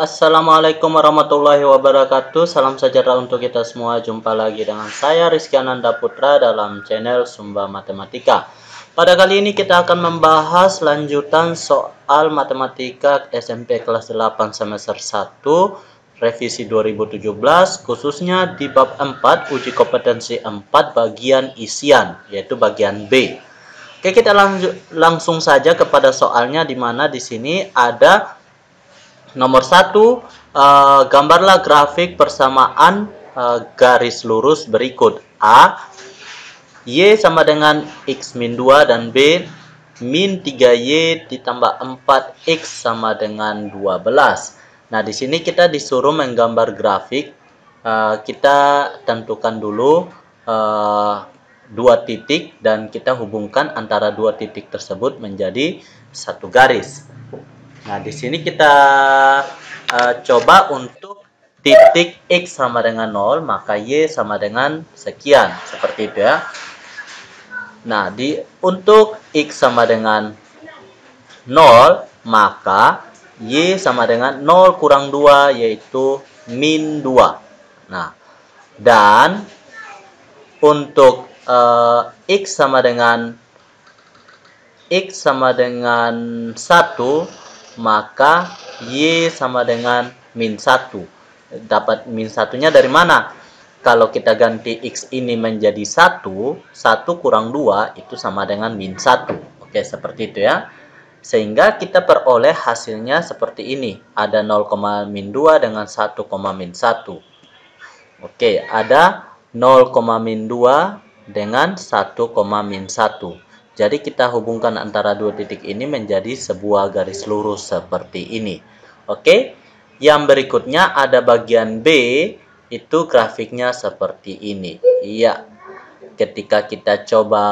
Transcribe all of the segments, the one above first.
Assalamualaikum warahmatullahi wabarakatuh. Salam sejahtera untuk kita semua. Jumpa lagi dengan saya Rizky Ananda Putra dalam channel Sumba Matematika. Pada kali ini kita akan membahas lanjutan soal matematika SMP kelas 8 semester 1 revisi 2017, khususnya di bab 4 uji kompetensi 4 bagian isian, yaitu bagian B. Oke, kita langsung saja kepada soalnya, di mana di sini ada nomor 1, gambarlah grafik persamaan garis lurus berikut. A, Y sama dengan X min 2 dan B min 3Y ditambah 4X sama dengan 12. Nah, di sini kita disuruh menggambar grafik. Kita tentukan dulu dua titik dan kita hubungkan antara dua titik tersebut menjadi satu garis. Nah, di sini kita coba untuk titik X sama dengan 0, maka Y sama dengan sekian. Seperti itu ya. Nah, untuk X sama dengan 0, maka Y sama dengan 0 kurang 2, yaitu min 2. Nah, dan untuk X sama dengan 1, maka Y sama dengan min 1. Dapat min 1-nya dari mana? Kalau kita ganti X ini menjadi 1 kurang 2 itu sama dengan min 1. Oke, seperti itu ya. Sehingga kita peroleh hasilnya seperti ini. Ada 0, min 2 dengan 1, min 1. Oke, ada 0, min 2 dengan 1, min 1. Jadi kita hubungkan antara dua titik ini menjadi sebuah garis lurus seperti ini. Oke, yang berikutnya ada bagian B, itu grafiknya seperti ini. Iya, ketika kita coba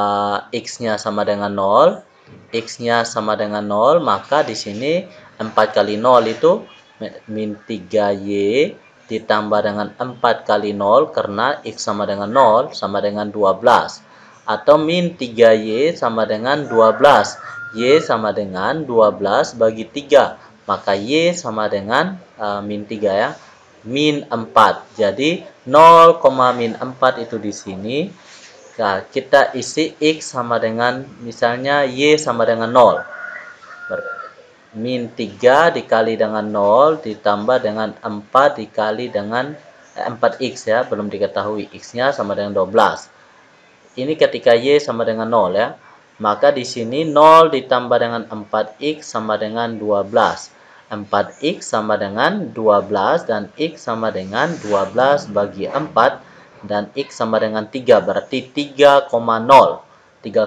X-nya sama dengan 0, X-nya sama dengan 0, maka di sini 4 kali 0 itu min 3Y ditambah dengan 4 kali 0, karena X sama dengan 0 sama dengan 12. Atau min 3Y sama dengan 12. Y sama dengan 12 bagi 3. Maka Y sama dengan min 3 ya. Min 4. Jadi 0, min 4 itu di sini. Nah, kita isi X sama dengan, misalnya Y sama dengan 0. Min 3 dikali dengan 0 ditambah dengan 4 dikali dengan 4X ya, belum diketahui X-nya sama dengan 12. Ini ketika Y sama dengan 0 ya. Maka di sini 0 ditambah dengan 4X sama dengan 12. 4X sama dengan 12 dan X sama dengan 12 bagi 4 dan X sama dengan 3, berarti 3,0. 3,0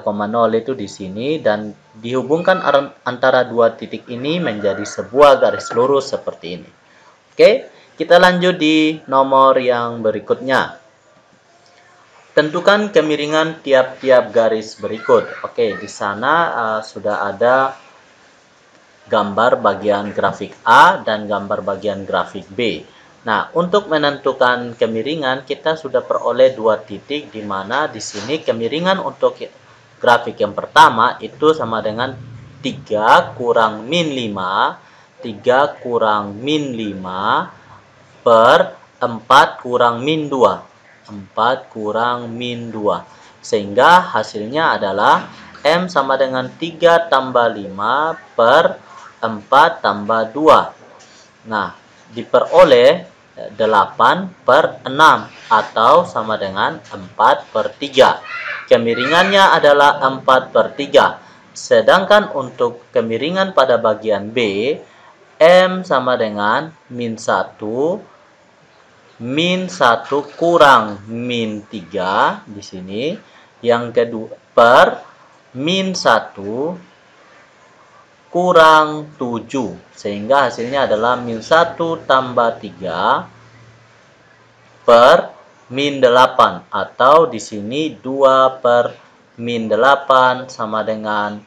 itu di sini, dan dihubungkan antara dua titik ini menjadi sebuah garis lurus seperti ini. Oke, kita lanjut di nomor yang berikutnya. Tentukan kemiringan tiap-tiap garis berikut. Oke, di sana sudah ada gambar bagian grafik A dan gambar bagian grafik B. Nah, untuk menentukan kemiringan kita sudah peroleh dua titik, di mana di sini kemiringan untuk grafik yang pertama itu sama dengan 3 kurang min 5, 3 kurang min 5 per 4 kurang min 2. 4 kurang min 2. Sehingga hasilnya adalah M sama dengan 3 tambah 5 per 4 tambah 2. Nah, diperoleh 8 per 6 atau sama dengan 4 per 3. Kemiringannya adalah 4 per 3. Sedangkan untuk kemiringan pada bagian B, M sama dengan min 1, min 1 kurang min 3 di sini. Yang kedua per min 1 kurang 7. Sehingga hasilnya adalah min 1 tambah 3 per min 8, atau di sini 2 per min 8 sama dengan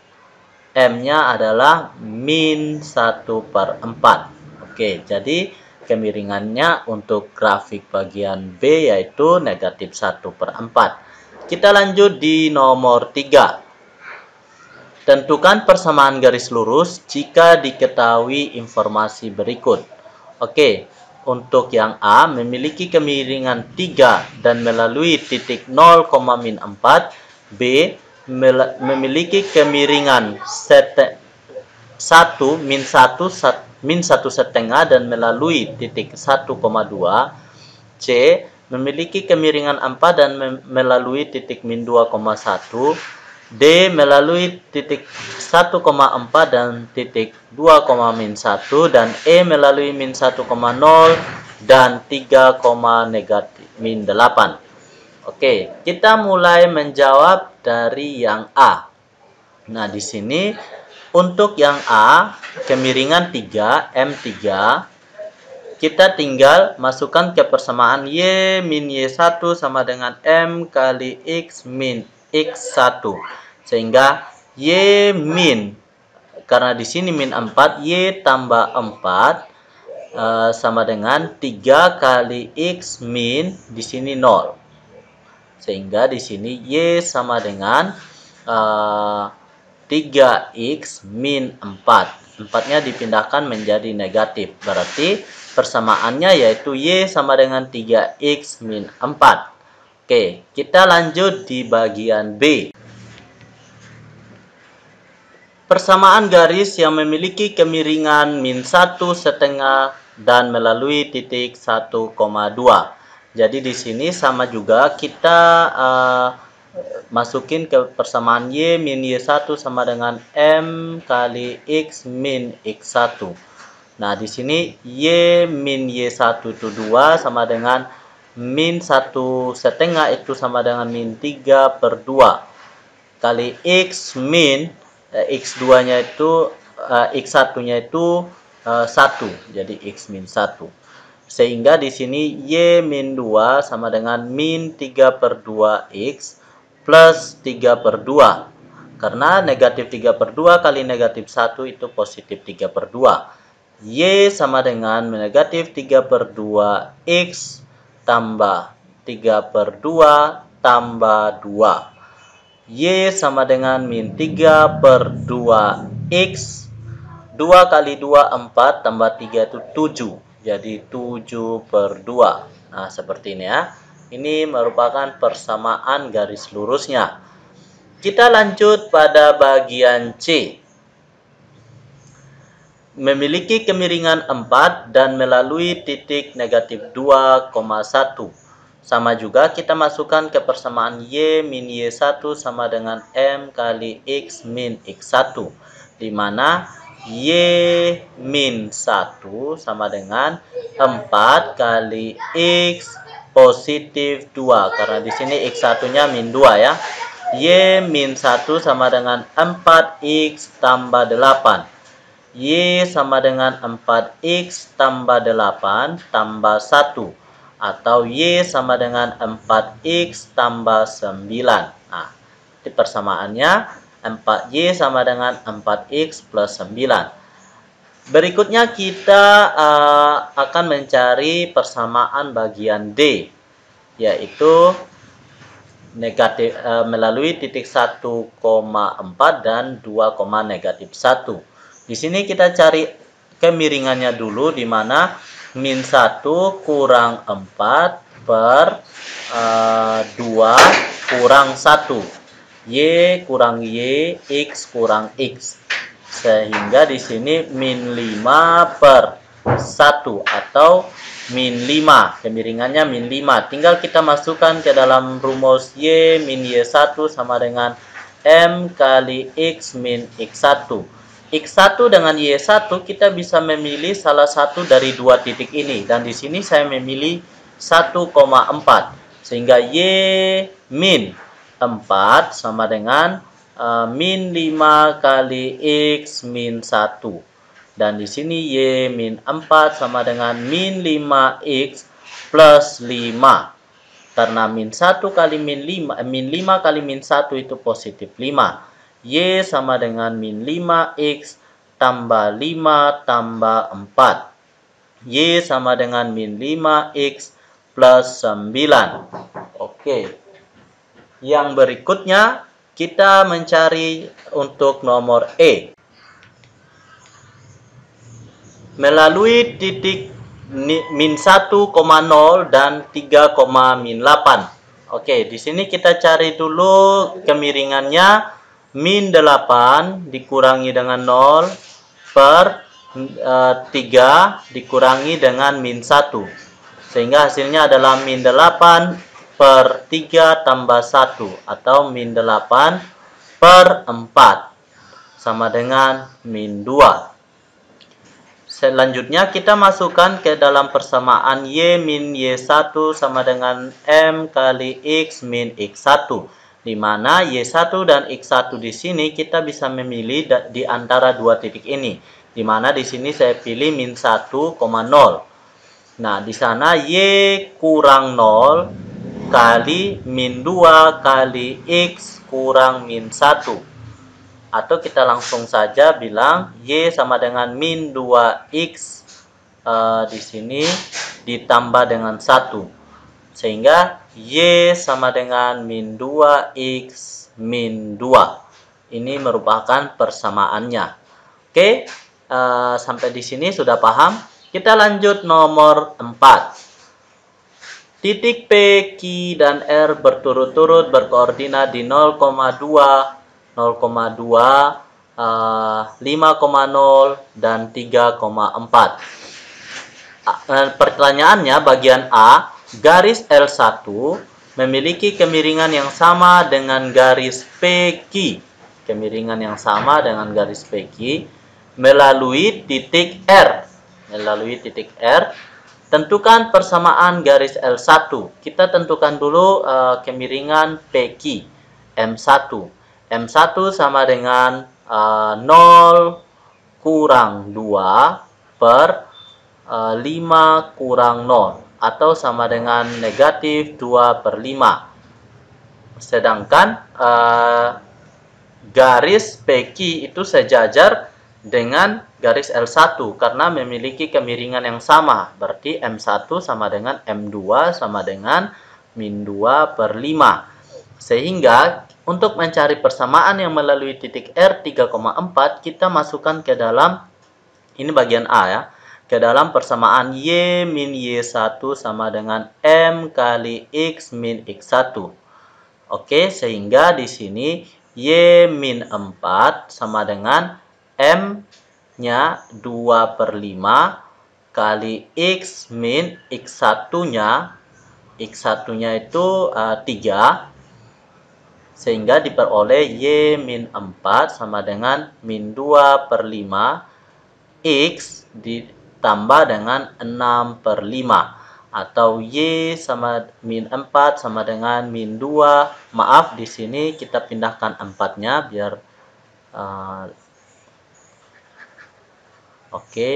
M-nya adalah min 1 per 4. Oke, jadi kemiringannya untuk grafik bagian B yaitu negatif 1 per 4. Kita lanjut di nomor 3. Tentukan persamaan garis lurus jika diketahui informasi berikut. Oke, untuk yang A memiliki kemiringan 3 dan melalui titik 0, min 4. B memiliki kemiringan 1 min 1 setengah dan melalui titik 1,2. C memiliki kemiringan 4 dan melalui titik min 2,1. D melalui titik 1,4 dan titik 2, min 1, dan E melalui min 1,0 dan 3, min 8. Oke, kita mulai menjawab dari yang A. Nah, di sini untuk yang A, kemiringan 3, M3, kita tinggal masukkan ke persamaan Y min Y1 sama dengan M kali X min X1. Sehingga Y min, karena di sini min 4, Y tambah 4 sama dengan 3 kali X min, di sini 0. Sehingga di sini Y sama dengan 3X min 4. 4-nya dipindahkan menjadi negatif. Berarti persamaannya yaitu Y sama dengan 3X min 4. Oke, kita lanjut di bagian B. Persamaan garis yang memiliki kemiringan min 1 setengah dan melalui titik 1,2. Jadi di sini sama juga kita masukin ke persamaan Y min Y1 sama dengan M kali X min X1. Nah, di sini Y min Y1 itu 2 sama dengan min 1 setengah itu sama dengan min 3/2 kali X min X2-nya itu X1-nya itu 1. Jadi X min 1. Sehingga di sini Y min 2 sama dengan min 3/2X plus 3/2. Karena negatif 3/2 kali negatif 1 itu positif 3/2. Y sama dengan negatif 3/2X tambah 3/2 tambah 2. Y sama dengan min 3/2X. 2 kali 2, 4, tambah 3 itu 7. Jadi 7/2. Nah, seperti ini ya. Ini merupakan persamaan garis lurusnya. Kita lanjut pada bagian C. Memiliki kemiringan 4 dan melalui titik negatif 2,1. Sama juga kita masukkan ke persamaan Y min Y1 sama dengan M kali X min X1. Di mana Y min 1 sama dengan 4 kali X positif 2. Karena di sini X1-nya min 2 ya. Y min 1 sama dengan 4X tambah 8. Y sama dengan 4X tambah 8 tambah 1. Atau Y sama dengan 4X tambah 9. Nah, ini persamaannya 4Y sama dengan 4X plus 9. Berikutnya kita akan mencari persamaan bagian D, yaitu negatif melalui titik 1,4 dan 2, negatif 1. Di sini kita cari kemiringannya dulu, di mana min 1 kurang 4 per 2 kurang 1. Y kurang Y, X kurang X. Sehingga di sini min 5 per 1 atau min 5. Kemiringannya min 5. Tinggal kita masukkan ke dalam rumus Y min Y1 sama dengan M kali X min X1. X1 dengan Y1 kita bisa memilih salah satu dari dua titik ini. Dan di sini saya memilih 1,4. Sehingga Y min 4 sama dengan min 5 kali X min 1. Dan di sini Y min 4 sama dengan min 5X plus 5. Karena min 1 kali min 5, min 5 kali min 1 itu positif 5. Y sama dengan min 5X tambah 5 tambah 4. Y sama dengan min 5X plus 9. Oke. Yang berikutnya kita mencari untuk nomor E. Melalui titik min 1,0 dan 3,8. Oke, di sini kita cari dulu kemiringannya. Min 8 dikurangi dengan 0 per 3 dikurangi dengan min 1. Sehingga hasilnya adalah min 8 per 3 tambah 1 atau min 8 per 4 sama dengan min 2. Selanjutnya kita masukkan ke dalam persamaan Y min Y1 sama dengan M kali X min X1. Di mana Y1 dan X1 di sini kita bisa memilih di antara dua titik ini. Di mana di sini saya pilih min 1,0. Nah, di sana Y kurang 0 kali min 2 kali X kurang min 1. Atau kita langsung saja bilang Y sama dengan min 2X di sini ditambah dengan 1. Sehingga Y sama dengan min 2X min 2. Ini merupakan persamaannya. Oke, sampai di sini sudah paham? Kita lanjut nomor 4. Titik P, Q, dan R berturut-turut berkoordinat di 0,2, 0,2, 5,0, dan 3,4. Pertanyaannya bagian A, garis L1 memiliki kemiringan yang sama dengan garis PQ. Kemiringan yang sama dengan garis PQ melalui titik R. Melalui titik R. Tentukan persamaan garis L1. Kita tentukan dulu kemiringan PQ. M1. M1 sama dengan 0 kurang 2 per 5 kurang 0. Atau sama dengan negatif 2 per 5. Sedangkan garis PQ itu sejajar dengan garis L1 karena memiliki kemiringan yang sama. Berarti M1 sama dengan M2 sama dengan min 2 per 5. Sehingga untuk mencari persamaan yang melalui titik R 3,4 kita masukkan ke dalam, ini bagian A ya, ke dalam persamaan Y min Y1 sama dengan M kali X min X1. Oke, sehingga di sini Y min 4 sama dengan M-nya 2 per 5 kali X min X1-nya. X1-nya itu 3. Sehingga diperoleh Y min 4 sama dengan min 2 per 5 X ditambah dengan 6 per 5. Atau Y sama min 4 sama dengan min 2. Maaf, di sini kita pindahkan 4-nya biar oke.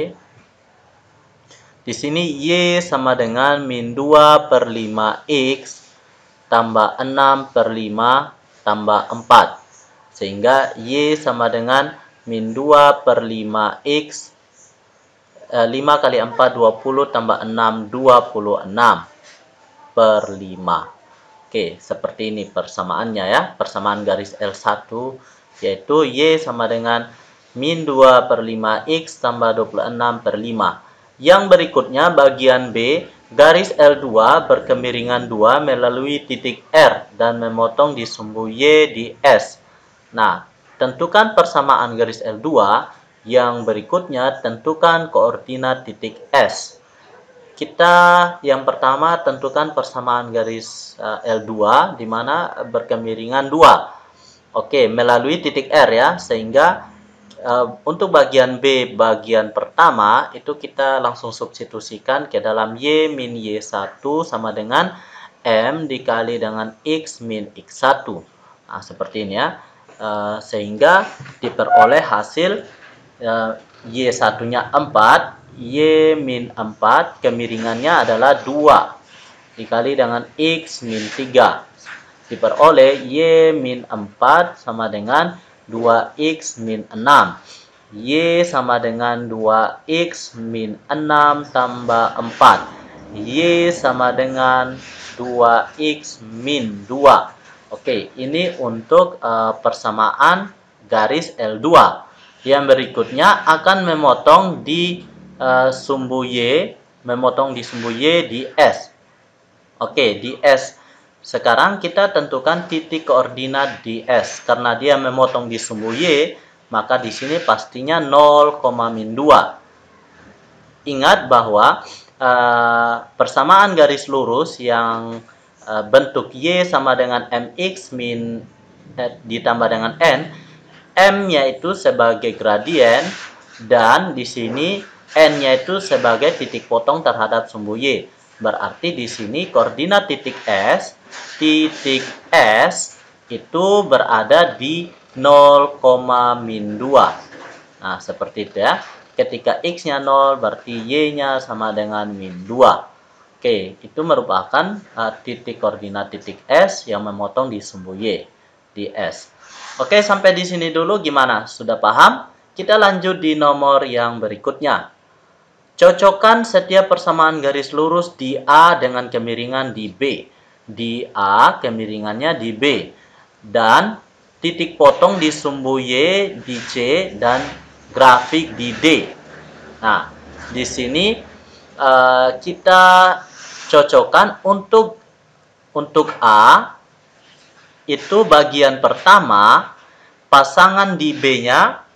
Di sini Y sama dengan min 2 per 5X tambah 6 per 5 tambah 4. Sehingga Y sama dengan min 2 per 5X. 5 kali 4, 20 tambah 6, 26 per 5. Oke, seperti ini persamaannya ya. Persamaan garis L1 yaitu Y sama dengan min 2 per 5X tambah 26 per 5. Yang berikutnya bagian B. Garis L2 berkemiringan 2 melalui titik R dan memotong di sumbu Y di S. Nah, tentukan persamaan garis L2. Yang berikutnya tentukan koordinat titik S. Kita yang pertama tentukan persamaan garis L2 di mana berkemiringan 2. Oke, melalui titik R ya, sehingga untuk bagian B, bagian pertama, itu kita langsung substitusikan ke dalam Y min Y1 sama dengan M dikali dengan X min X1. Nah, seperti ini ya. Sehingga diperoleh hasil Y1-nya 4, Y min 4, kemiringannya adalah 2 dikali dengan X min 3. Diperoleh Y min 4 sama dengan 2X min 6. Y sama dengan 2X min 6 tambah 4. Y sama dengan 2X min 2. Oke, ini untuk persamaan garis L2. Yang berikutnya akan memotong di sumbu Y memotong di sumbu Y di S. Oke, di S. Sekarang kita tentukan titik koordinat di S. Karena dia memotong di sumbu Y, maka di sini pastinya 0, min 2. Ingat bahwa persamaan garis lurus yang bentuk Y sama dengan mx min ditambah dengan n, m-nya itu sebagai gradien dan di sini n-nya itu sebagai titik potong terhadap sumbu Y. Berarti di sini koordinat titik S itu berada di 0, min 2. Nah, seperti itu ya. Ketika X-nya 0, berarti Y-nya sama dengan min 2. Oke, itu merupakan titik koordinat titik S yang memotong di sumbu Y, di S. Oke, sampai di sini dulu gimana? Sudah paham? Kita lanjut di nomor yang berikutnya. Cocokkan setiap persamaan garis lurus di A dengan kemiringan di B. Di A, kemiringannya di B. Dan titik potong di sumbu Y di C dan grafik di D. Nah, di sini kita cocokkan untuk A, itu bagian pertama, pasangan di B-nya,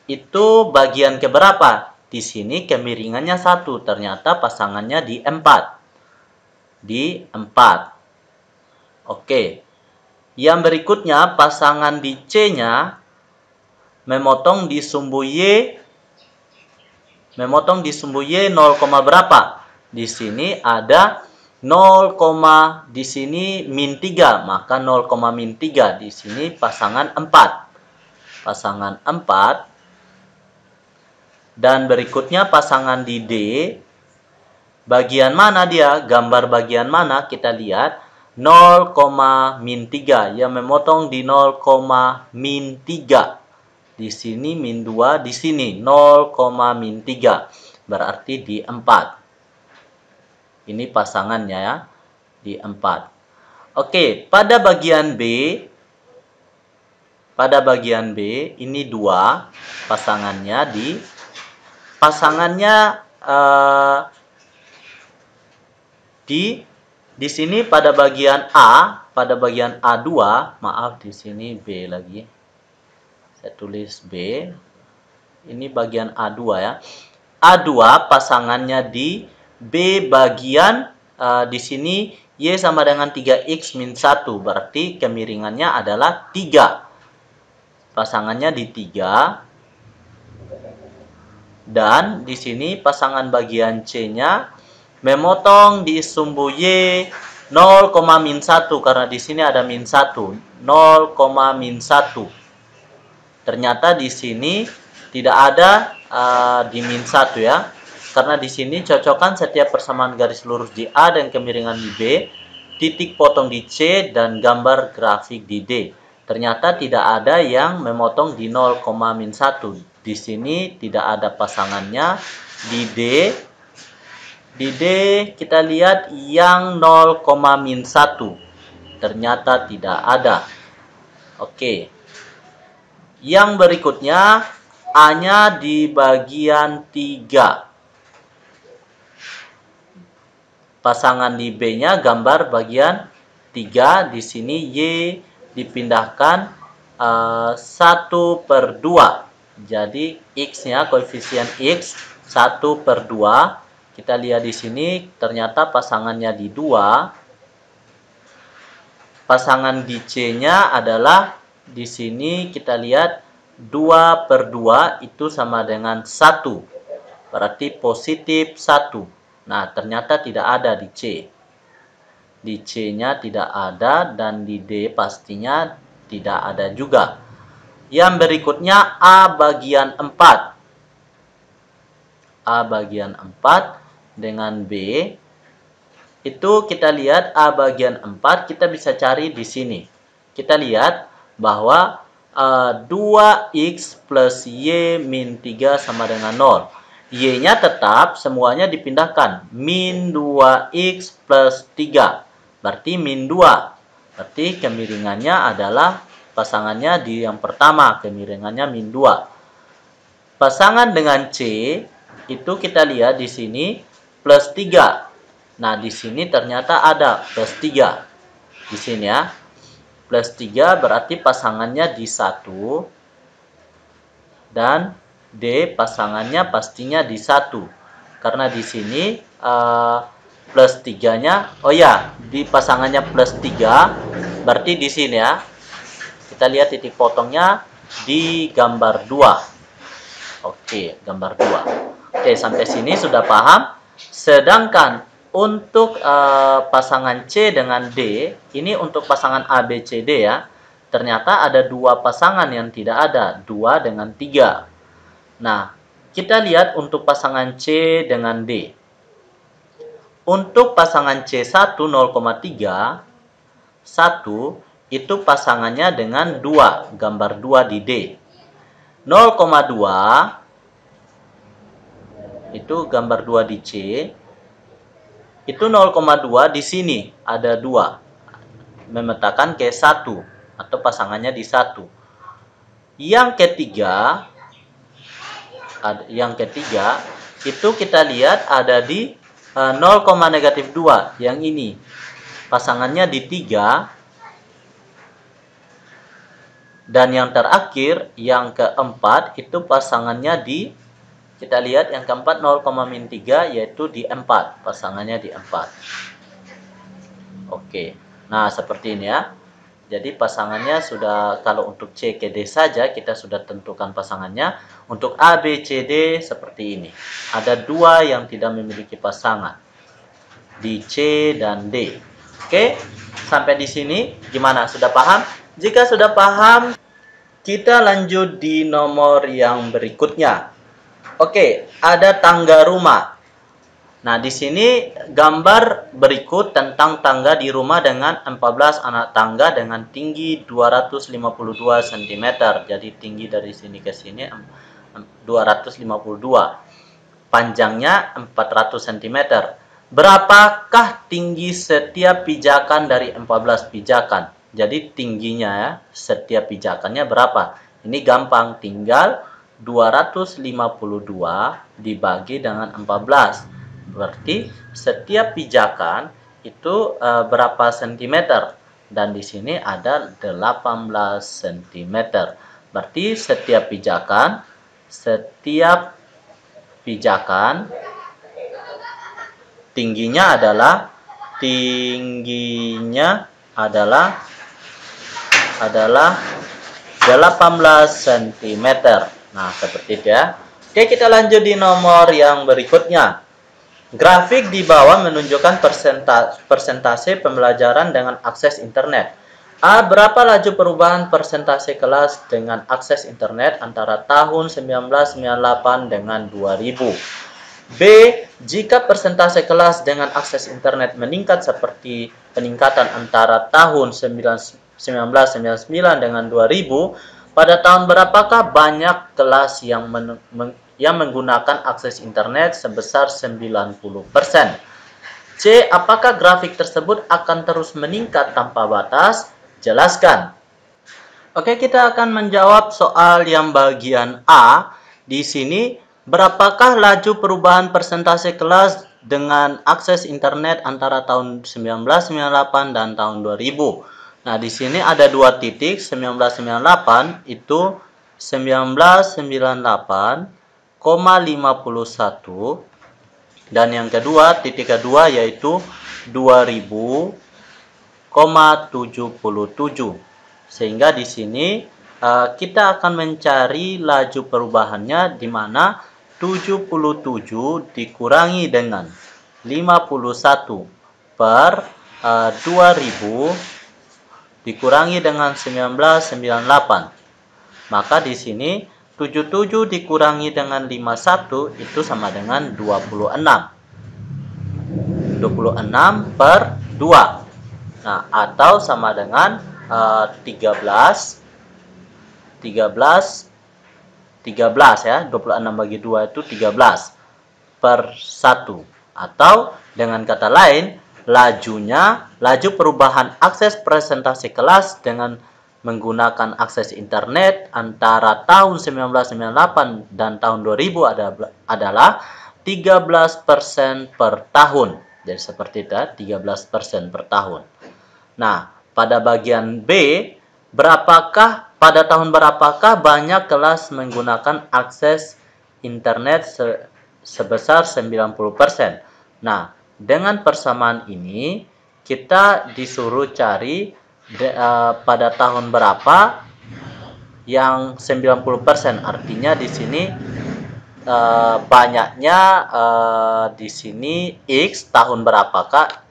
itu bagian keberapa? Di sini kemiringannya 1. Ternyata pasangannya di 4. Di 4. Oke. Yang berikutnya, pasangan di C-nya memotong di sumbu Y 0, berapa? Di sini ada 0, di sini min 3, maka 0, min 3 di sini pasangan 4. Pasangan 4. Dan berikutnya pasangan di D. Bagian mana dia? Gambar bagian mana? Kita lihat 0, min 3 yang memotong di 0, min 3. Di sini min 2, di sini 0, min 3. Berarti di 4. Ini pasangannya ya, di 4. Oke, pada bagian B ini 2 pasangannya di sini pada bagian A2, maaf di sini B lagi. Saya tulis B. Ini bagian A2 ya. A2 pasangannya di B bagian di sini Y sama dengan 3X min 1. Berarti kemiringannya adalah 3. Pasangannya di 3. Dan di sini pasangan bagian C-nya memotong di sumbu Y 0, min 1 karena di sini ada min 1. 0, min 1. Ternyata di sini tidak ada di min 1 ya. Karena di sini cocokkan setiap persamaan garis lurus di A dan kemiringan di B, titik potong di C dan gambar grafik di D. Ternyata tidak ada yang memotong di 0, min 1. Di sini tidak ada pasangannya. Di D kita lihat yang 0, min 1. Ternyata tidak ada. Oke. Yang berikutnya A-nya di bagian 3. Pasangan di B-nya gambar bagian 3. Di sini Y dipindahkan 1/2. Jadi X-nya, koefisien X 1/2. Kita lihat di sini ternyata pasangannya di 2. Pasangan di C-nya adalah di sini kita lihat 2/2 itu sama dengan 1. Berarti positif 1. Nah, ternyata tidak ada di C. Di C-nya tidak ada dan di D pastinya tidak ada juga. Yang berikutnya A bagian 4. A bagian 4 dengan B. Itu kita lihat A bagian 4 kita bisa cari di sini. Kita lihat bahwa 2X plus Y min 3 sama dengan 0. Y-nya tetap semuanya dipindahkan. Min 2X plus 3. Berarti min 2. Berarti kemiringannya adalah pasangannya di yang pertama. Kemiringannya min 2. Pasangan dengan C itu kita lihat di sini plus 3. Nah, di sini ternyata ada plus 3. Di sini ya. Plus 3 berarti pasangannya di 1. Dan D pasangannya pastinya di 1. Karena di sini plus 3-nya, oh ya, di pasangannya plus 3. Berarti di sini ya. Kita lihat titik potongnya di gambar 2. Oke, gambar 2. Oke, sampai sini sudah paham. Sedangkan untuk pasangan C dengan D, ini untuk pasangan A, B, C, D ya. Ternyata ada 2 pasangan yang tidak ada, 2 dengan 3. Nah, kita lihat untuk pasangan C dengan D. Untuk pasangan C1 0,3, 1 itu pasangannya dengan 2, gambar 2 di D. 0,2 itu gambar 2 di C. Itu 0,2 di sini ada 2. Memetakan ke 1 atau pasangannya di 1. Yang ketiga itu kita lihat ada di 0,-2 yang ini. Pasangannya di 3. Dan yang terakhir, yang keempat, itu pasangannya di, kita lihat yang keempat 0,-3 yaitu di 4. Pasangannya di 4. Oke, nah seperti ini ya. Jadi pasangannya sudah, kalau untuk C ke D saja kita sudah tentukan pasangannya. Untuk A, B, C, D seperti ini. Ada 2 yang tidak memiliki pasangan. Di C dan D. Oke, sampai di sini gimana? Sudah paham? Jika sudah paham, kita lanjut di nomor yang berikutnya. Oke, ada tangga rumah. Nah, di sini gambar berikut tentang tangga di rumah dengan 14 anak tangga dengan tinggi 252 cm. Jadi tinggi dari sini ke sini 252. Panjangnya 400 cm. Berapakah tinggi setiap pijakan dari 14 pijakan? Jadi tingginya ya, setiap pijakannya berapa? Ini gampang, tinggal 252 dibagi dengan 14. Berarti setiap pijakan itu berapa sentimeter? Dan di sini ada 18 cm. Berarti setiap pijakan tingginya adalah 18 cm. Nah, seperti itu ya. Oke, kita lanjut di nomor yang berikutnya. Grafik di bawah menunjukkan persentase pembelajaran dengan akses internet. A. Berapa laju perubahan persentase kelas dengan akses internet antara tahun 1998 dengan 2000? B. Jika persentase kelas dengan akses internet meningkat seperti peningkatan antara tahun 1999 dengan 2000, pada tahun berapakah banyak kelas yang menggunakan akses internet sebesar 90%? C. Apakah grafik tersebut akan terus meningkat tanpa batas? Jelaskan. Oke, kita akan menjawab soal yang bagian A. Di sini, berapakah laju perubahan persentase kelas dengan akses internet antara tahun 1998 dan tahun 2000? Nah, di sini ada 2 titik. 1998 itu 1998,51, dan yang kedua, titik kedua yaitu 2000,77. Sehingga di sini kita akan mencari laju perubahannya, di mana 77 dikurangi dengan 51 per 2000 dikurangi dengan 1998. Maka di sini 77 dikurangi dengan 51 itu sama dengan 26. 26 per 2. Nah, atau sama dengan 13 ya. 26 bagi 2 itu 13 per 1. Atau dengan kata lain, laju perubahan akses presentasi kelas dengan menggunakan akses internet antara tahun 1998 dan tahun 2000 adalah 13% per tahun. Jadi seperti itu, 13% per tahun. Nah, pada bagian B, pada tahun berapakah banyak kelas menggunakan akses internet sebesar 90%? Nah, dengan persamaan ini kita disuruh cari pada tahun berapa yang 90%. Artinya di sini banyaknya di sini X tahun berapakah?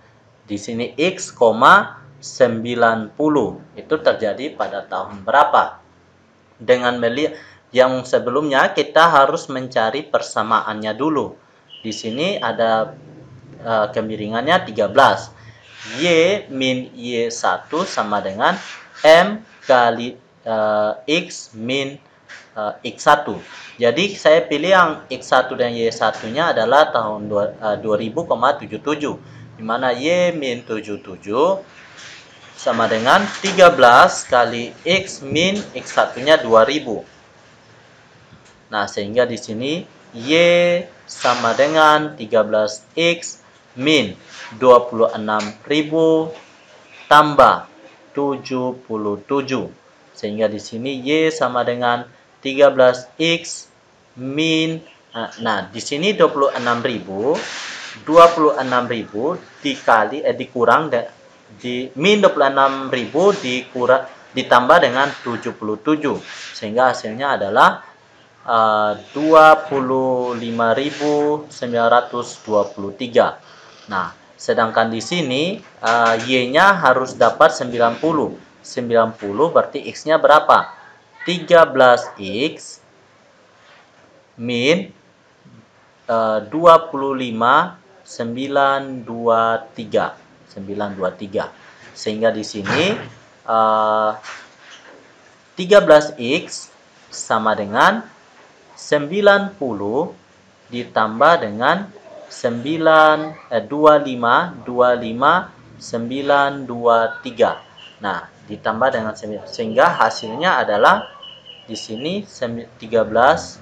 Di sini X, 90 itu terjadi pada tahun berapa? Dengan melihat yang sebelumnya kita harus mencari persamaannya dulu. Di sini ada kemiringannya 13. Y min Y1 sama dengan M kali X min X1. Jadi saya pilih yang X1 dan Y1-nya adalah tahun 2000,77, di mana Y min 77 sama dengan 13 kali X min X1-nya 2000. Nah, sehingga di sini Y sama dengan 13X min 26.000 tambah 77. Sehingga di sini Y sama dengan 13X min, nah di sini 26.000 dikali dikurang di min 26.000 ditambah dengan 77, sehingga hasilnya adalah 25.923. Nah, sedangkan di sini Y-nya harus dapat 90. 90 berarti X-nya berapa? 13X min 25.923. Sehingga di sini 13X sama dengan 90 ditambah dengan 25.923. Nah, ditambah dengan 9, sehingga hasilnya adalah di sini 13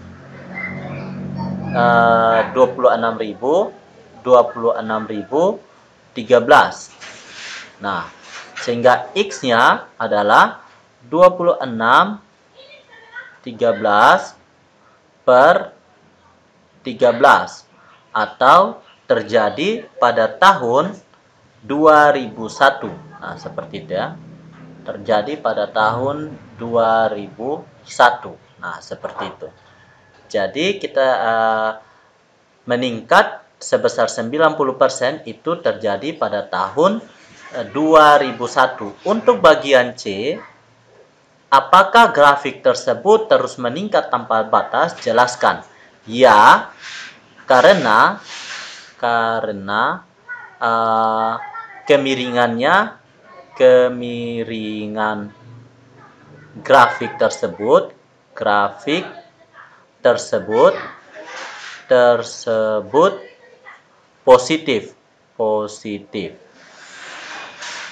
26.013. Nah, sehingga X-nya adalah 26 13 per 13, atau terjadi pada tahun 2001. Nah, seperti itu ya. Terjadi pada tahun 2001. Nah, seperti itu. Jadi kita meningkat sebesar 90% itu terjadi pada tahun 2001. Untuk bagian C, apakah grafik tersebut terus meningkat tanpa batas? Jelaskan. Ya, karena kemiringan grafik tersebut positif,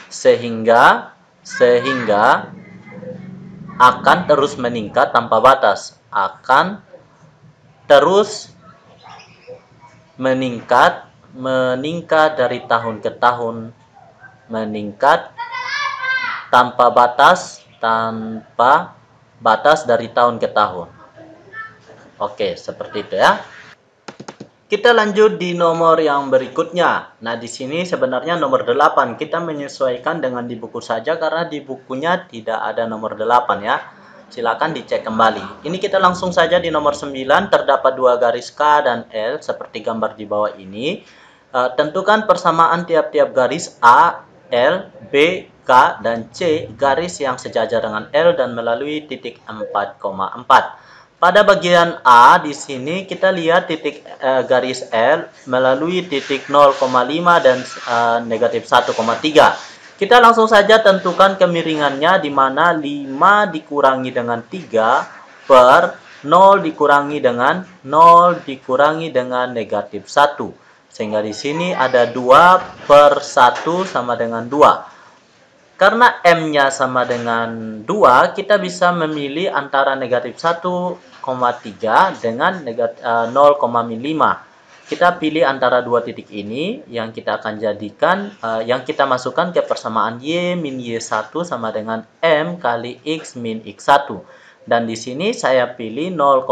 sehingga akan terus meningkat tanpa batas, akan terus meningkat dari tahun ke tahun, meningkat tanpa batas dari tahun ke tahun. Oke, seperti itu ya. Kita lanjut di nomor yang berikutnya. Nah, di sini sebenarnya nomor 8 kita menyesuaikan dengan di buku saja, karena di bukunya tidak ada nomor 8 ya. Silakan dicek kembali. Ini kita langsung saja di nomor 9, terdapat dua garis K dan L seperti gambar di bawah ini. Tentukan persamaan tiap-tiap garis A, L, B, K, dan C garis yang sejajar dengan L dan melalui titik 4,4. Pada bagian A di sini kita lihat titik garis L melalui titik 0,5 dan negatif 1,3. Kita langsung saja tentukan kemiringannya, di mana 5 dikurangi dengan 3 per 0 dikurangi dengan negatif 1. Sehingga di sini ada 2 per 1 sama dengan 2. Karena M-nya sama dengan 2, kita bisa memilih antara negatif 1,3 dengan 0,5. Kita pilih antara dua titik ini yang kita akan jadikan, yang kita masukkan ke persamaan Y min Y1 sama dengan M kali X min X1. Dan di sini saya pilih 0,5.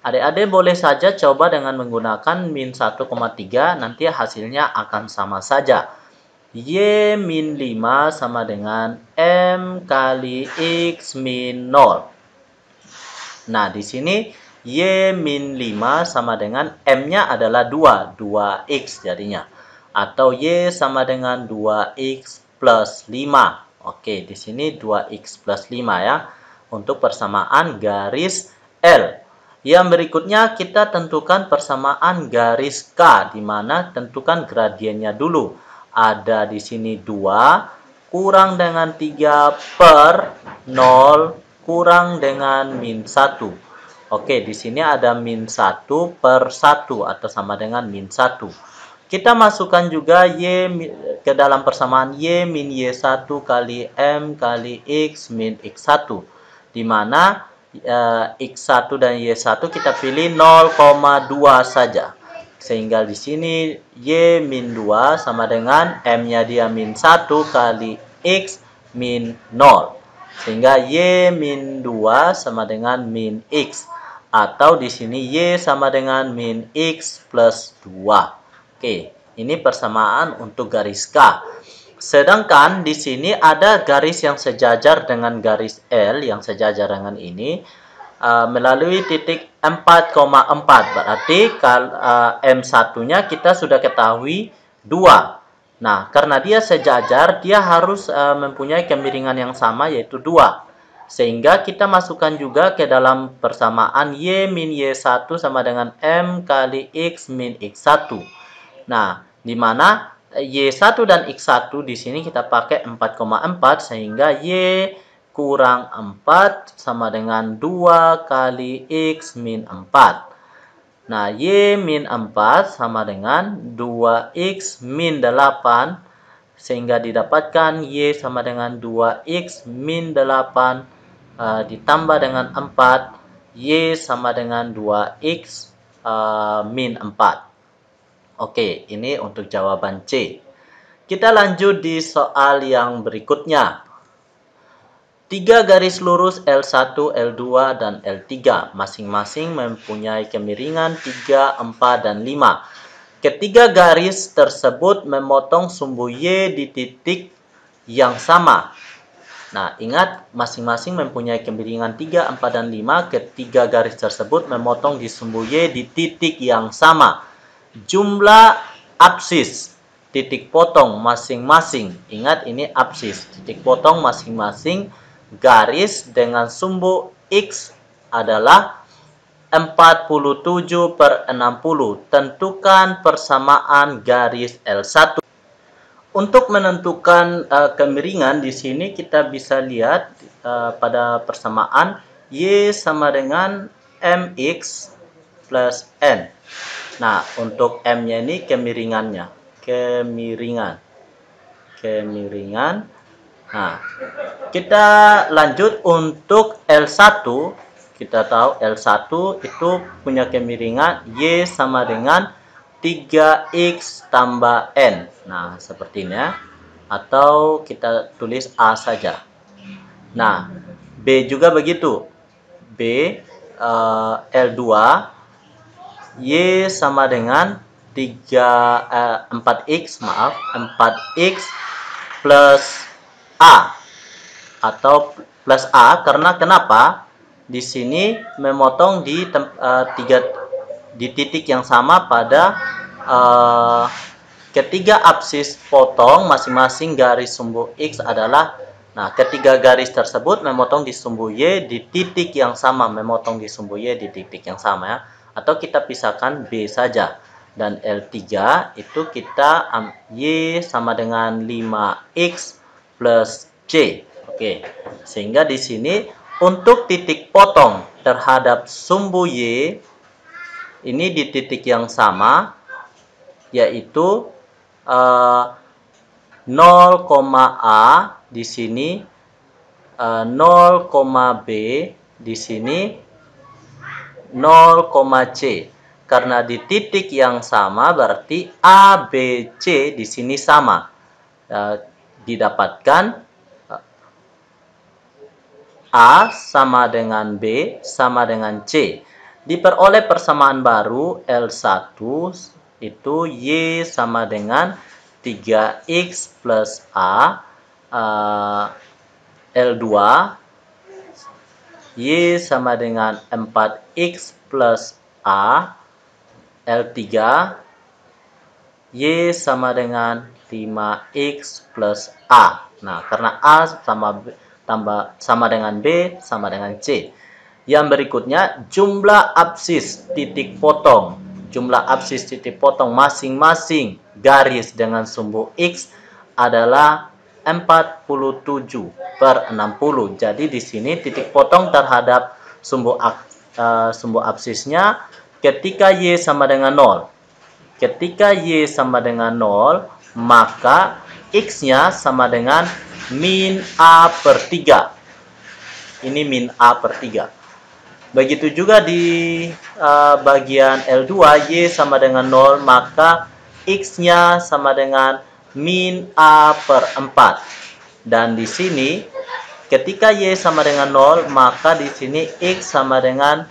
Adik-adik boleh saja coba dengan menggunakan min 1,3, nanti hasilnya akan sama saja. Y min 5 sama dengan M kali X min 0. Nah, di sini Y min 5 sama dengan M-nya adalah 2, 2X jadinya. Atau Y sama dengan 2X plus 5. Oke, di sini 2X plus 5 ya. Untuk persamaan garis L. Yang berikutnya kita tentukan persamaan garis K, di mana tentukan gradiennya dulu. Ada di sini 2 kurang dengan 3 per 0 kurang dengan min 1. Oke, di sini ada min 1 per 1 atau sama dengan min 1. Kita masukkan juga Y ke dalam persamaan Y min Y1 kali M kali X min X1. Di mana X1 dan Y1 kita pilih 0,2 saja. Sehingga di sini Y min 2 sama dengan M-nya dia min 1 kali X min 0. Sehingga Y min 2 sama dengan min X. Atau di sini Y sama dengan min X plus 2. Oke, ini persamaan untuk garis K. Sedangkan di sini ada garis yang sejajar dengan garis L, yang sejajar dengan ini, melalui titik 4,4. Berarti M1-nya kita sudah ketahui 2. Nah, karena dia sejajar, dia harus mempunyai kemiringan yang sama, yaitu 2. Sehingga kita masukkan juga ke dalam persamaan Y min Y1 sama dengan M kali X min X1. Nah, di mana Y1 dan X1 di sini kita pakai 4,4 sehingga Y kurang 4 sama dengan 2 kali X min 4. Nah, Y min 4 sama dengan 2X min 8 sehingga didapatkan Y sama dengan 2X min 8 ditambah dengan 4, Y sama dengan 2X min 4. Oke, ini untuk jawaban C. Kita lanjut di soal yang berikutnya. 3 garis lurus L1, L2, dan L3 masing-masing mempunyai kemiringan 3, 4, dan 5. Ketiga garis tersebut memotong sumbu Y di titik yang sama. Nah, ingat masing-masing mempunyai kemiringan 3, 4, dan 5. Ketiga garis tersebut memotong di sumbu Y di titik yang sama. Jumlah absis titik potong masing-masing. Ingat ini absis. Titik potong masing-masing garis dengan sumbu X adalah 47 per 60. Tentukan persamaan garis L1. Untuk menentukan kemiringan di sini kita bisa lihat pada persamaan Y sama dengan MX plus N. Nah, untuk M-nya ini kemiringannya. Kemiringan. Nah, kita lanjut untuk L1. Kita tahu L1 itu punya kemiringan Y sama dengan 3X tambah N. Nah, seperti ini ya. Atau kita tulis A saja. Nah, B juga begitu. B, L2, Y sama dengan 4X plus A. Atau plus A, karena kenapa? Di sini memotong di titik yang sama pada ketiga absis potong masing-masing garis sumbu X adalah, nah, ketiga garis tersebut memotong di sumbu Y di titik yang sama, memotong di sumbu Y di titik yang sama ya. Atau kita pisahkan B saja. Dan L3 itu kita Y sama dengan 5X plus C. Oke. Sehingga di sini untuk titik potong terhadap sumbu Y ini di titik yang sama, yaitu 0,A di sini, 0,B di sini, 0,C. Karena di titik yang sama berarti A, B, C di sini sama. Didapatkan A sama dengan B sama dengan C. Diperoleh persamaan baru L1 itu Y sama dengan 3X plus A, L2 Y sama dengan 4X plus A, L3 Y sama dengan 5X plus A. Nah, karena A sama dengan B sama dengan C. Yang berikutnya, jumlah absis titik potong. Jumlah absis titik potong masing-masing garis dengan sumbu X adalah 47/60. Jadi di sini titik potong terhadap sumbu absisnya ketika Y sama dengan 0. Ketika Y sama dengan 0, maka X-nya sama dengan min A per 3. Ini min A per 3. Begitu juga di bagian L2, Y sama dengan 0, maka X-nya sama dengan min A per 4. Dan di sini, ketika Y sama dengan 0, maka di sini X sama dengan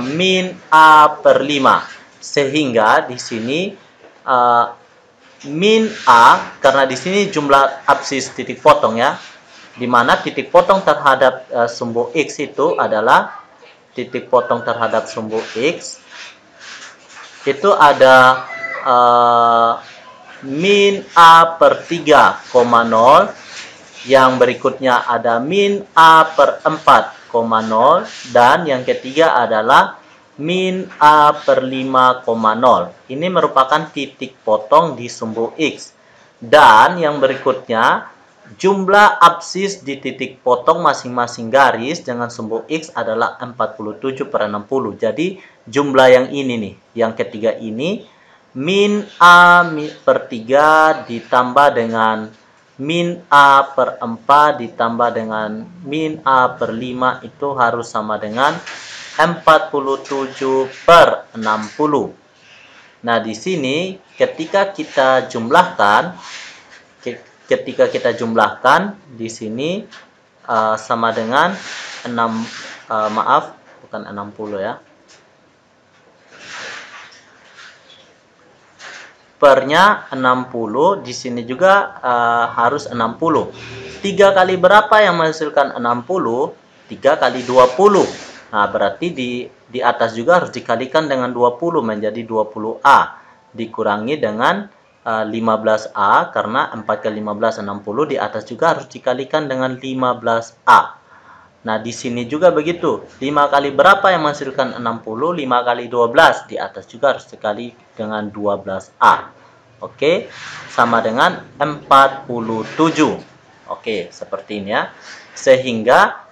min A per 5. Sehingga di sini min A, karena di sini jumlah absis titik potong ya, di mana titik potong terhadap sumbu X itu adalah titik potong terhadap sumbu X itu ada min A per 3,0, yang berikutnya ada min A per 4,0, dan yang ketiga adalah min A per 5,0. Ini merupakan titik potong di sumbu X. Dan yang berikutnya, jumlah absis di titik potong masing-masing garis dengan sumbu X adalah 47/60. Jadi jumlah yang ini nih, yang ketiga ini, min A per 3 ditambah dengan min A per 4 ditambah dengan min A per 5 itu harus sama dengan 47/60. Nah, di sini ketika kita jumlahkan di sini sama dengan 6, maaf, bukan 60 ya. Pernya 60, di sini juga harus 60. 3 kali berapa yang menghasilkan 60? 3 kali 20. Nah, berarti di atas juga harus dikalikan dengan 20 menjadi 20A. Dikurangi dengan 15A, karena 4 kali 15 60, di atas juga harus dikalikan dengan 15A. Nah, di sini juga begitu. 5 kali berapa yang menghasilkan 60? 5 kali 12, di atas juga harus dikali dengan 12A. Oke, sama dengan 47. Oke, seperti ini ya. Sehingga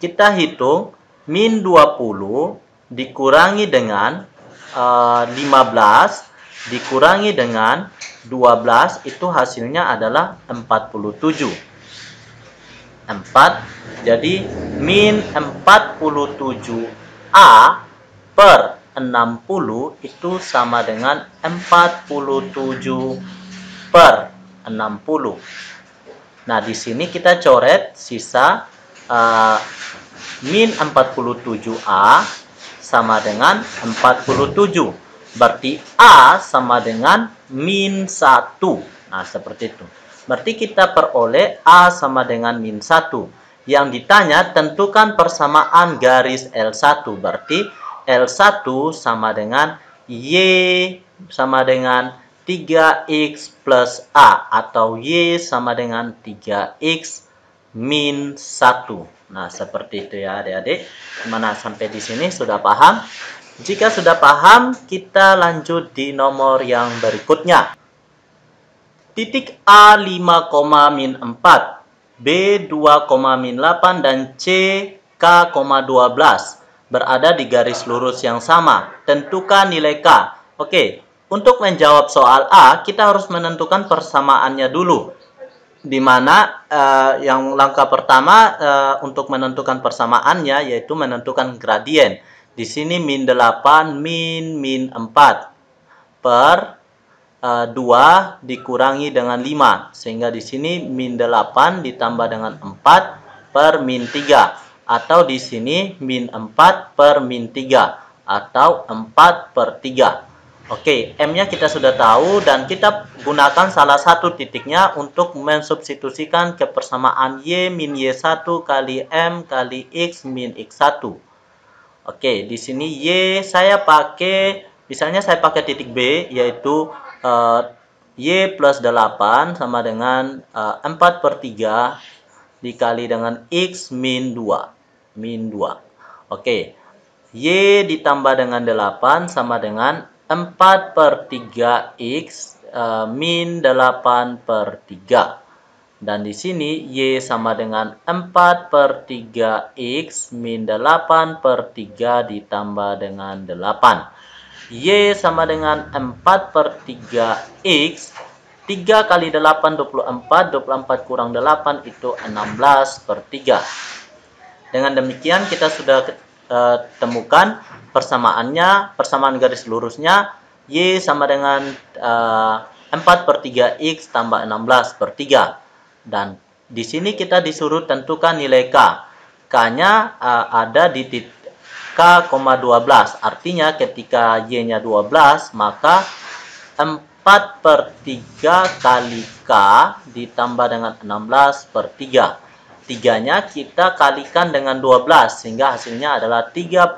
kita hitung min 20 dikurangi dengan 15 dikurangi dengan 12, itu hasilnya adalah 47. 4, jadi min 47A per 60 itu sama dengan 47/60. Nah, di sini kita coret sisa min 47A sama dengan 47. Berarti A sama dengan min 1. Nah, seperti itu. Berarti kita peroleh A sama dengan min 1. Yang ditanya, tentukan persamaan garis L1. Berarti L1 sama dengan Y sama dengan 3X plus A, atau Y sama dengan 3X min 1. Nah, seperti itu ya adik-adik. Gimana sampai di sini sudah paham? Jika sudah paham, kita lanjut di nomor yang berikutnya. Titik A 5,-4, B 2,-8, dan C K,12 berada di garis lurus yang sama. Tentukan nilai K. Oke, untuk menjawab soal A, kita harus menentukan persamaannya dulu. Di mana yang langkah pertama untuk menentukan persamaannya yaitu menentukan gradien. Di sini min 8 min 4 per 2 dikurangi dengan 5. Sehingga di sini min 8 ditambah dengan 4 per min 3. Atau di sini min 4 per min 3. Atau 4 per 3. Oke, M-nya kita sudah tahu dan kita gunakan salah satu titiknya untuk mensubstitusikan ke persamaan Y min Y1 kali M kali X min X1. Oke, di sini Y saya pakai, misalnya saya pakai titik B, yaitu Y plus 8 sama dengan 4 per 3 dikali dengan X min 2. Oke, Y ditambah dengan 8 sama dengan 4 per 3X min 8 per 3. Dan di sini Y sama dengan 4 per 3X min 8 per 3 ditambah dengan 8. Y sama dengan 4 per 3X. 3 kali 8, 24. 24 kurang 8 itu 16 per 3. Dengan demikian kita sudah temukan persamaannya, persamaan garis lurusnya Y sama dengan 4 per 3X tambah 16 per 3. Dan di sini kita disuruh tentukan nilai K. K-nya ada di titik K, 12. Artinya ketika Y-nya 12, maka 4 per 3 kali K ditambah dengan 16 per 3. 3-nya kita kalikan dengan 12 sehingga hasilnya adalah 36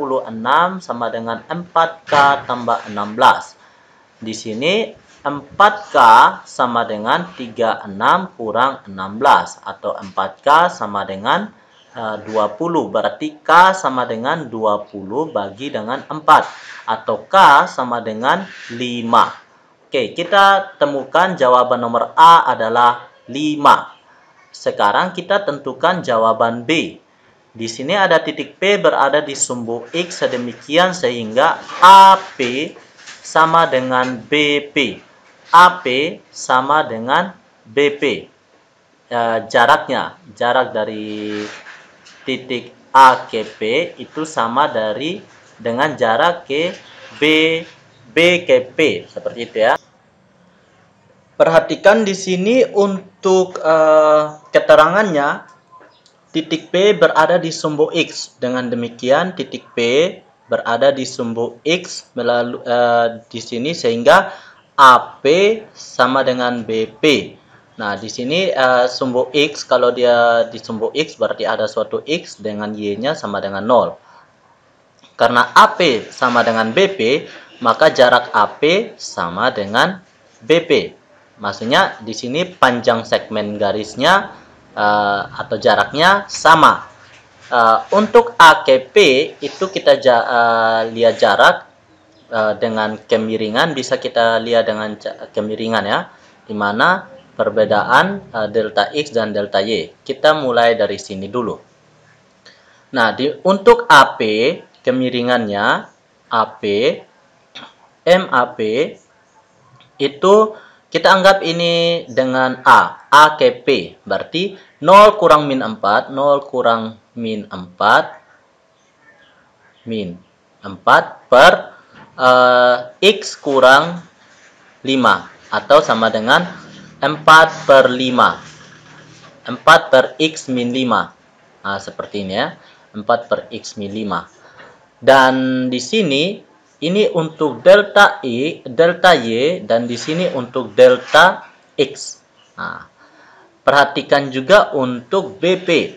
sama dengan 4K tambah 16. Di sini 4K sama dengan 36 kurang 16 atau 4K sama dengan 20. Berarti K sama dengan 20 bagi dengan 4 atau K sama dengan 5. Oke, kita temukan jawaban nomor A adalah 5. Sekarang kita tentukan jawaban B. Di sini ada titik P berada di sumbu X sedemikian sehingga AP sama dengan BP. AP sama dengan BP. Jarak dari titik A ke P itu sama dengan jarak ke B ke P. Seperti itu ya. Perhatikan di sini untuk keterangannya, titik P berada di sumbu X. Dengan demikian titik P berada di sumbu X di sini sehingga AP sama dengan BP. Nah, di sini sumbu X, kalau dia di sumbu X berarti ada suatu X dengan Y-nya sama dengan 0. Karena AP sama dengan BP, maka jarak AP sama dengan BP. Maksudnya di sini panjang segmen garisnya atau jaraknya sama. Untuk A ke P itu kita lihat jarak dengan kemiringan, bisa kita lihat dengan kemiringan ya, dimana perbedaan delta X dan delta Y. Kita mulai dari sini dulu. Nah, untuk AP kemiringannya AP MAP itu kita anggap ini dengan A ke P. Berarti 0 kurang min 4, 0 kurang min 4, min 4 per X kurang 5. Atau sama dengan 4 per 5. 4 per X min 5. Nah, seperti ini ya. 4 per X min 5. Dan di sini ini untuk delta delta Y, dan di sini untuk delta X. Nah, perhatikan juga untuk BP.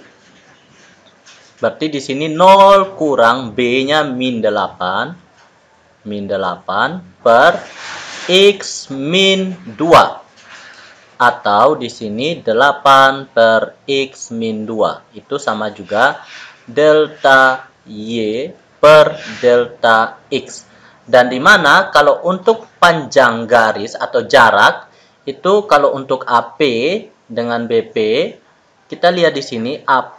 Berarti di sini 0 kurang B-nya min 8 per X min 2. Atau di sini 8 per X min 2. Itu sama juga delta Y per delta X. Dan di mana kalau untuk panjang garis atau jarak itu, kalau untuk AP dengan BP, kita lihat di sini AP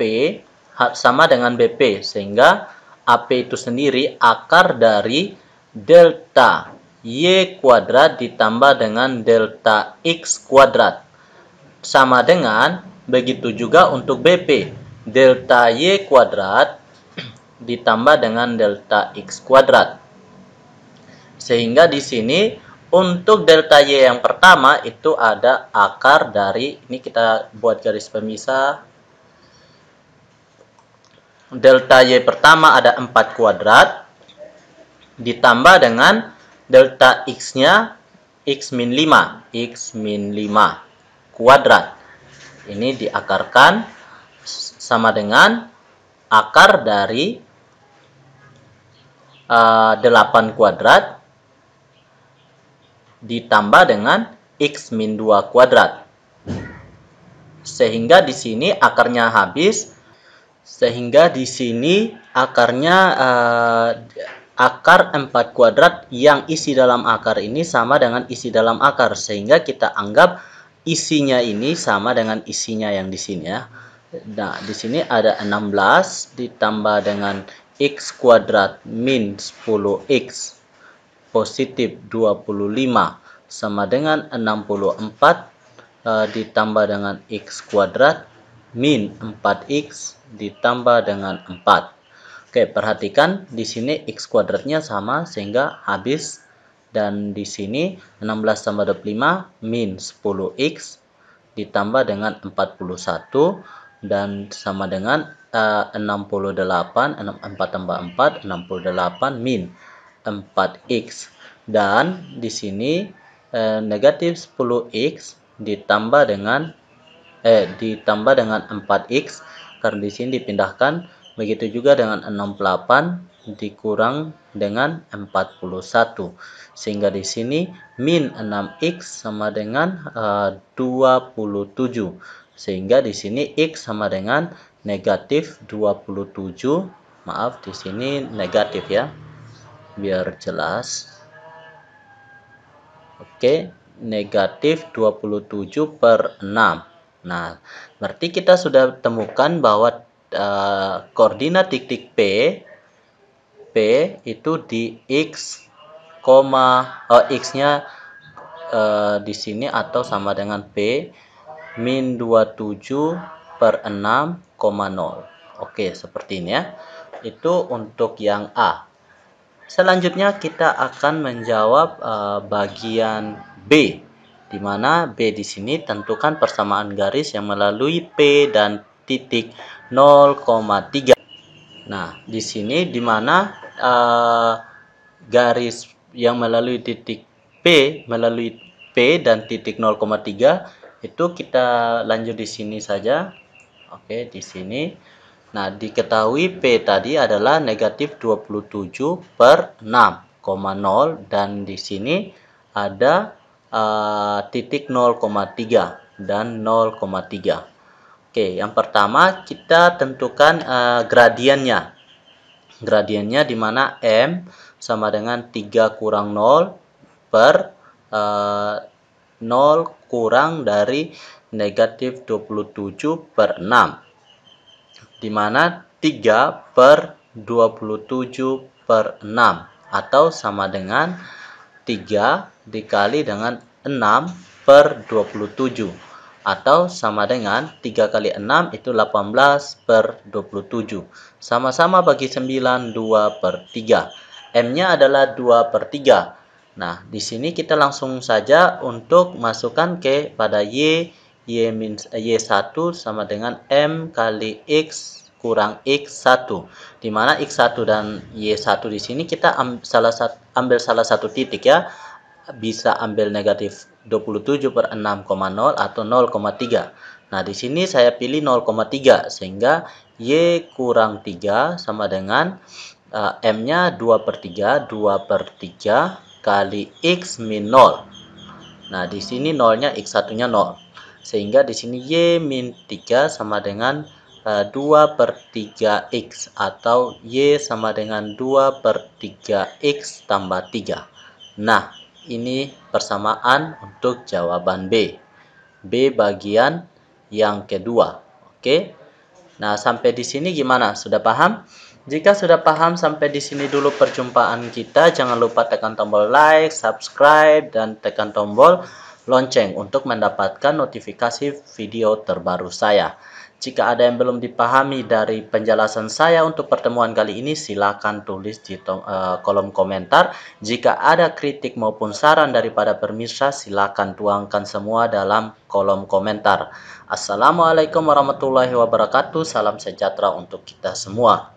sama dengan BP, sehingga AP itu sendiri akar dari delta Y kuadrat ditambah dengan delta X kuadrat. Sama dengan, begitu juga untuk BP. Delta Y kuadrat ditambah dengan delta X kuadrat. Sehingga di sini untuk delta Y yang pertama itu ada akar dari, ini kita buat garis pemisah. Delta Y pertama ada 4 kuadrat ditambah dengan delta X-nya X-5 kuadrat. Ini diakarkan sama dengan akar dari 8 kuadrat ditambah dengan X-2 kuadrat. Sehingga di sini akarnya habis. Sehingga di sini akarnya akar 4 kuadrat yang isi dalam akar ini sama dengan isi dalam akar. Sehingga kita anggap isinya ini sama dengan isinya yang di sini ya. Nah, di sini ada 16 ditambah dengan X kuadrat min 10X positif 25 sama dengan 64 ditambah dengan X kuadrat min 4X ditambah dengan 4. Oke, perhatikan di sini X kuadratnya sama sehingga habis. Dan di sini 16 tambah 25 min 10X ditambah dengan 41 dan sama dengan 68, 4 tambah 4, 68 min 4X. Dan di sini negatif 10X ditambah dengan 4X karena di sini dipindahkan. Begitu juga dengan 68 dikurang dengan 41. Sehingga di sini min 6X sama dengan 27. Sehingga di sini X sama dengan negatif 27. Maaf, di sini negatif ya. Biar jelas. Oke, negatif 27/6. Nah, berarti kita sudah temukan bahwa koordinat titik P itu di X, X-nya di sini atau sama dengan P min 27/6,0. Oke, seperti ini ya. Itu untuk yang A. Selanjutnya kita akan menjawab bagian B, di mana B di sini tentukan persamaan garis yang melalui P dan titik 0,3. Nah, di sini di mana garis yang melalui titik P dan titik 0,3 itu kita lanjut di sini saja. Oke, di sini. Nah, diketahui P tadi adalah negatif 27/6,0 dan di sini ada titik 0,3 dan 0,3. Oke, yang pertama kita tentukan gradiennya. Gradiennya di mana M sama dengan 3 kurang 0 per 0 kurang dari negatif 27/6. Di mana 3/27/6 atau sama dengan 3 dikali dengan 6/27 atau sama dengan 3 kali 6 itu 18/27. Sama-sama bagi 9 2/3. M-nya adalah 2/3. Nah, di sini kita langsung saja untuk masukkan ke pada Y1 sama dengan M kali X kurang X1. Di mana X1 dan Y1 di sini kita ambil salah satu titik ya. Bisa ambil negatif 27/6,0 atau 0,3. Nah, di sini saya pilih 0,3 sehingga Y kurang 3 sama dengan M-nya 2/3 kali X min 0. Nah, di sini 0-nya X1-nya 0. Sehingga di sini Y min 3 sama dengan 2/3X atau Y sama dengan 2/3X tambah 3. Nah, ini persamaan untuk jawaban B. B bagian yang kedua. Oke. Nah, sampai di sini gimana? Sudah paham? Jika sudah paham sampai di sini dulu perjumpaan kita, jangan lupa tekan tombol like, subscribe, dan tekan tombol lonceng untuk mendapatkan notifikasi video terbaru saya. Jika ada yang belum dipahami dari penjelasan saya untuk pertemuan kali ini, silakan tulis di kolom komentar. Jika ada kritik maupun saran daripada pemirsa, silakan tuangkan semua dalam kolom komentar. Assalamualaikum warahmatullahi wabarakatuh. Salam sejahtera untuk kita semua.